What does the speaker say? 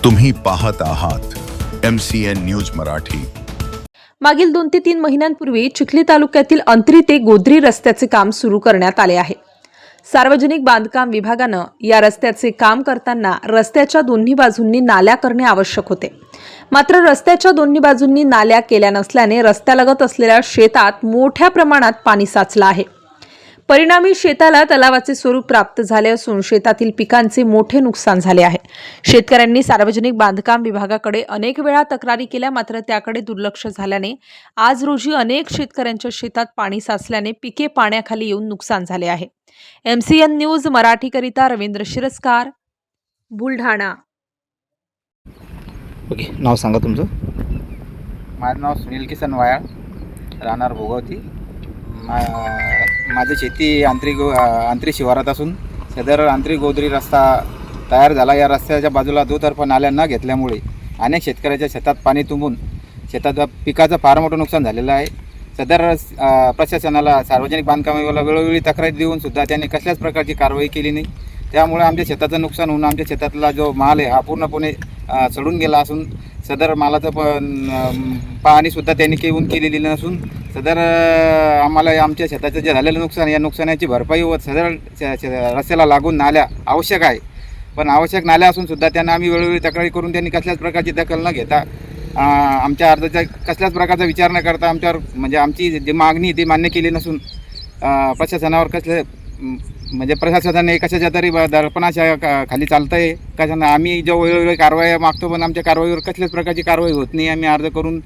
तुम्ही पाहत आहात MCN न्यूज मराठी। मागील 2 ते 3 महिन्यांपूर्वी चिखली तालुक्यातील अंतरी ते गोद्री रस्त्याचे काम सुरू करण्यात आले आहे। सार्वजनिक बांधकाम विभागानं या रस्त्याचे काम करताना रस्त्याच्या दोन्ही बाजूंनी नाल्या करणे आवश्यक होते। मात्र रस्त्याच्या दोन्ही बाजूंनी नाल्या केल्या नसल्याने रस्त्यालगत असलेल्या शेतात मोठ्या प्रमाणात पाणी साचलं आहे। परिणामी शेताला तलावाचे स्वरूप प्राप्त झाले असून शेतातील पिकांचे मोठे नुकसान झाले आहे। शेतकऱ्यांनी सार्वजनिक बांधकाम विभागाकडे अनेक वेळा तक्रारी केल्या, मात्र त्याकडे दुर्लक्ष झाल्याने आज रोजी अनेक शेतकऱ्यांच्या शेतात पाणी साचल्याने पिके पाण्याखाली येऊन नुकसान झाले आहे। MCN न्यूज मराठीकरिता रवींद्र शिरस्कार, बुलढाणा। ओके, नाव सांगा तुमचं। माझं नाव सुनील किसन वायाळ, राहणार भोगावती। माझी शेती आंतरी शिवारात असून सदर आंतरी गोद्री रस्ता तयार झाला। या रस्त्याच्या बाजूला दुतर्फा नाल्या न घेतल्यामुळे अनेक शेतकऱ्याच्या शेतात पाणी तुंबून शेतात पिकाचं फार मोठं नुकसान झालेलं आहे। सदर प्रशासनाला सार्वजनिक बांधकाम विभागाला वेळोवेळी तक्रारी देऊन सुद्धा त्यांनी कसल्याच प्रकारची कारवाई केली नाही। त्यामुळे आमच्या शेताचं नुकसान होऊन आमच्या शेतातला जो माल आहे हा पूर्णपणे सडून गेला असून सदर मालाचं पाहणीसुद्धा त्यांनी केलेली नसून सदर आम्हाला आमच्या शेताचं जे झालेलं नुकसान, या नुकसानाची भरपाई व सदर रस्त्याला लागून नाल्या आवश्यक आहे। पण आवश्यक नाल्या असून सुद्धा त्यांना आम्ही वेळोवेळी तक्रारी करून त्यांनी कसल्याच प्रकारची दखल न घेता आमच्या अर्जाचा कसल्याच प्रकारचा विचार न करता आमच्यावर म्हणजे आमची जी मागणी ती मान्य केली नसून प्रशासनावर प्रशासनाने कशाच्या तरी दडपणाच्या खाली चालतं आहे। कशानं आम्ही जो वेळोवेळी कारवाई मागतो पण आमच्या कारवाईवर कसल्याच प्रकारची कारवाई होत नाही। आम्ही अर्ज करून